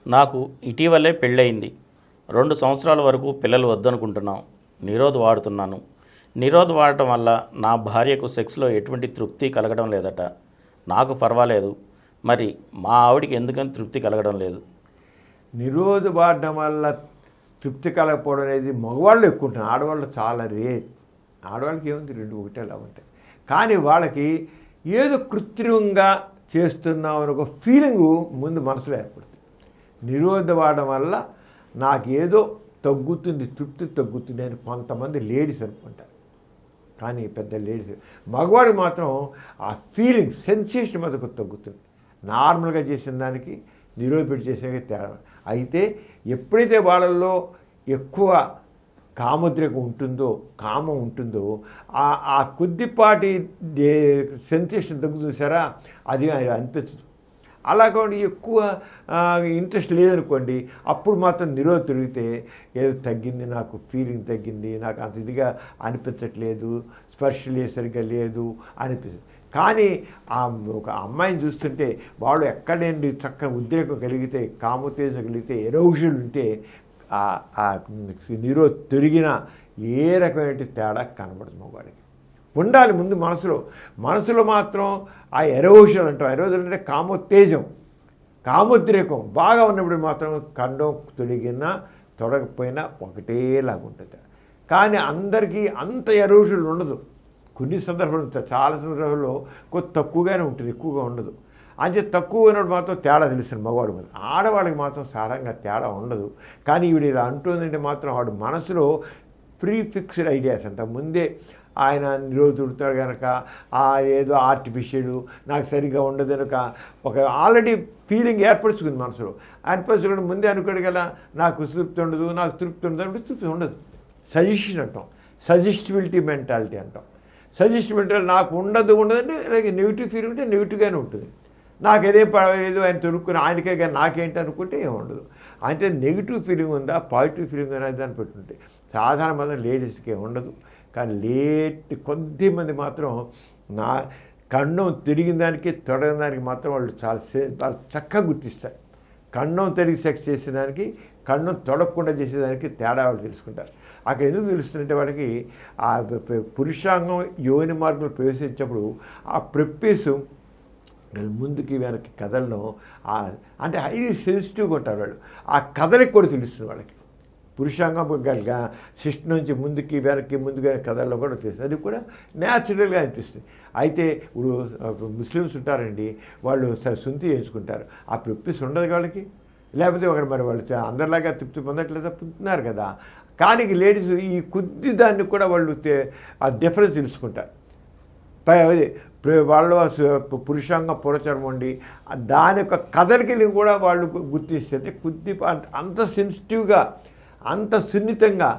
నాకు ఇటీవలే పెళ్ళయింది. 2 సంవత్సరాల వరకు పిల్లలు వద్దనుకుంటున్నాం. నిరోధ్ వాడుతున్నాను. నిరోధ్ వాడటం వల్ల నా భార్యకు సెక్స్లో ఎటువంటి తృప్తి కలగడం లేదట. నాకు పర్వాలేదు, మరి మా ఆవిడికి ఎందుకని తృప్తి కలగడం లేదు? నిరోధ్ వాడడం వల్ల తృప్తి కలగకపోవడం అనేది మగవాళ్ళు ఎక్కువ ఉంటారు, ఆడవాళ్ళు చాలా రేర్. ఆడవాళ్ళకి ఏముంది, 2 ఒకటేలా ఉంటాయి. కానీ వాళ్ళకి ఏదో కృత్రిమంగా చేస్తున్నామని ఒక ఫీలింగు ముందు మనసులో ఏర్పడుతుంది. నిరోధ వాడడం వల్ల నాకు ఏదో తగ్గుతుంది, తృప్తి తగ్గుతుంది అని కొంతమంది లేడీస్ అనుకుంటారు. కానీ పెద్ద లేడీస్, మగవాడికి మాత్రం ఆ ఫీలింగ్ సెన్సేషన్ మధ్యకు తగ్గుతుంది. నార్మల్గా చేసిన దానికి నిరోధపెట్టి చేసే తేడా. అయితే ఎప్పుడైతే వాళ్ళల్లో ఎక్కువ కామోద్రేకం ఉంటుందో, కామం ఉంటుందో, ఆ కొద్దిపాటి సెన్సేషన్ తగ్గుతుంసారా, అది అనిపించదు. అలా కాకుండా ఎక్కువ ఇంట్రెస్ట్ లేదనుకోండి, అప్పుడు మాత్రం నిరోధ తిరిగితే ఏదో తగ్గింది, నాకు ఫీలింగ్ తగ్గింది, నాకు అంత ఇదిగా అనిపించట్లేదు, స్పర్శ లేదు, సరిగ్గా లేదు అనిపిస్తుంది. కానీ ఒక అమ్మాయిని చూస్తుంటే వాళ్ళు ఎక్కడేంటి చక్కని ఉద్రేకం కలిగితే, కామోత్తేజం కలిగితే, ఎరోషన్ ఉంటే నిరోధ తిరిగిన ఏ రకమైన తేడా కనబడుతుంది మగవాడికి. ఉండాలి ముందు మనసులో మాత్రం ఆ ఎరోషన్ అంటాం. ఎరోషన్ అంటే కామోత్తేజం, కామోద్రేకం బాగా ఉన్నప్పుడు మాత్రం కండం తొడిగినా తొడగకపోయినా ఒకటేలాగా ఉంటుంది. కానీ అందరికీ అంత ఎరోషన్ ఉండదు. కొన్ని సందర్భాలు, చాలా సందర్భాల్లో కొంత తక్కువగానే ఉంటుంది, ఎక్కువగా ఉండదు. అంటే తక్కువ ఉన్నప్పుడు మాత్రం తేడా తెలుస్తుంది మగవాడు మీద. ఆడవాళ్ళకి మాత్రం సాధారణంగా తేడా ఉండదు. కానీ ఈవిడ ఇలా అంటుందంటే మాత్రం వాడు మనసులో ప్రీ ఫిక్స్డ్ ఐడియాస్ అంట. ముందే ఆయన నిరోధుడతాడు కనుక ఏదో ఆర్టిఫిషియల్, నాకు సరిగ్గా ఉండదు కనుక ఒక ఆల్రెడీ ఫీలింగ్ ఏర్పరచుకుంది మనసులో. ఏర్పరచుకుంటే ముందే అనుకోడు కదా, నాకు తృప్తి ఉండదు, నాకు తృప్తి ఉండదు అంటే తృప్తి ఉండదు. సజెషన్ అంటాం, సజెస్టిబిలిటీ మెంటాలిటీ అంటాం. సజెస్టిబిలిటీ నాకు ఉండదు అంటే నెగిటివ్ ఫీలింగ్ ఉంటే నెగిటివ్గానే ఉంటుంది. నాకు ఏదేం పర్వాలేదు, ఆయన తొడుక్కుని ఆయనకే కానీ నాకేంటి అనుకుంటే ఏముండదు. అంటే నెగిటివ్ ఫీలింగ్ ఉందా, పాజిటివ్ ఫీలింగ్ అనేది దాన్ని పెట్టుకుంటే సాధారణ మంది లేడీస్కి ఉండదు. కానీ కొద్దిమంది మాత్రం నా కండం తిరిగిన దానికి తొడగిన దానికి మాత్రం వాళ్ళు చాలా చక్కగా గుర్తిస్తారు. కండం తిరిగి సెక్స్ చేసేదానికి, కండం తొడగకుండా చేసేదానికి తేడా వాళ్ళు తెలుసుకుంటారు. అక్కడ ఎందుకు తెలుస్తుందంటే వాళ్ళకి ఆ పురుషాంగం యోని మార్గంలో ప్రవేశించినప్పుడు ఆ ప్రెప్పేసు ముందుకి వెనక్కి కదలడం, అంటే హైలీ సెన్సిటివ్గా ఉంటారు వాళ్ళు. ఆ కదలికి కూడా తెలుస్తుంది వాళ్ళకి. పురుషాంగం సిస్ట్ నుంచి ముందుకి వెనక్కి కదలడం కూడా తెలుస్తుంది. అది కూడా న్యాచురల్గా అనిపిస్తుంది. అయితే ఇప్పుడు ముస్లిమ్స్ ఉంటారండి, వాళ్ళు సుంతి చేయించుకుంటారు. ఆ ప్రిప్పిస్ ఉండదు వాళ్ళకి. లేకపోతే మరి వాళ్ళు అందరిలాగా తృప్తి పొందట్లేదా, పొందుతున్నారు కదా. కానీ లేడీస్ ఈ కొద్ది దాన్ని కూడా వాళ్ళు ఆ డిఫరెన్స్ తెలుసుకుంటారు. వాళ్ళు పురుషాంగ పురచరం ఉండి దాని యొక్క కదలికలు కూడా వాళ్ళు గుర్తిస్తే అంత సెన్సిటివ్గా, అంత సున్నితంగా,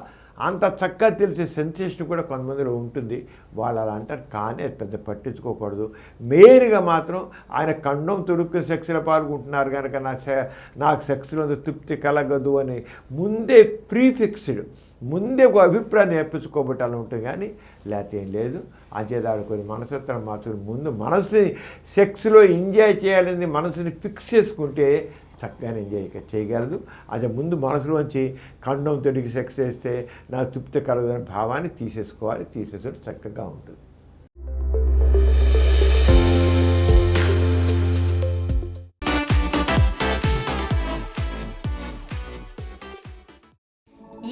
అంత చక్కగా తెలిసే సెన్సేషన్ కూడా కొంతమందిలో ఉంటుంది. వాళ్ళు అలా అంటారు. కానీ అది పెద్ద పట్టించుకోకూడదు. మెయిన్గా మాత్రం ఆయన కండం తొడుక్కు సెక్స్లో పాల్గొంటున్నారు కనుక నాకు సెక్స్లో తృప్తి కలగదు అని ముందే ప్రీఫిక్స్డ్, ముందే ఒక అభిప్రాయాన్ని నేర్పించుకోబట్టాలని ఉంటుంది. కానీ లేకపోతే ఏం లేదు. అంచేదాడు కొన్ని మనసత్వం మాత్రం ముందు మనసుని సెక్స్లో ఎంజాయ్ చేయాలని మనసుని ఫిక్స్ చేసుకుంటే చక్కగానే ఎంజాయ్ చేయగలదు. అదే ముందు మనసులోంచి కండం తొడిగి సెక్స్ చేస్తే నాకు తృప్తి కలగదనే భావాన్ని తీసేసుకోవాలి. తీసేసుకుంటే చక్కగా ఉంటుంది.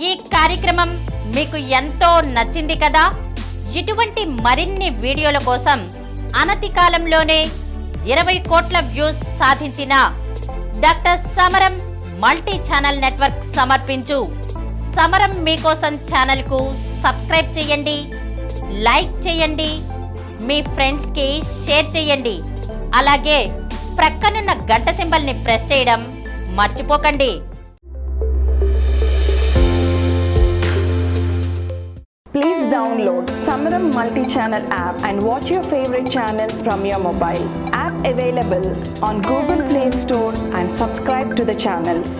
ఈ కార్యక్రమం మీకు ఎంతో నచ్చింది కదా. ఇటువంటి మరిన్ని వీడియోల కోసం అనతి కాలంలోనే 20 కోట్ల వ్యూస్ సాధించిన డాక్టర్ సమరం మల్టీ ఛానల్ నెట్వర్క్ సమర్పించు సమరం మీకోసం ఛానల్కు సబ్స్క్రైబ్ చేయండి, లైక్ చేయండి, మీ ఫ్రెండ్స్కి షేర్ చేయండి. అలాగే ప్రక్కనున్న గంట సింబల్ని ప్రెస్ చేయడం మర్చిపోకండి. Please download Samaram multi-channel app and watch your favorite channels from your mobile. App available on Google Play Store and subscribe to the channels.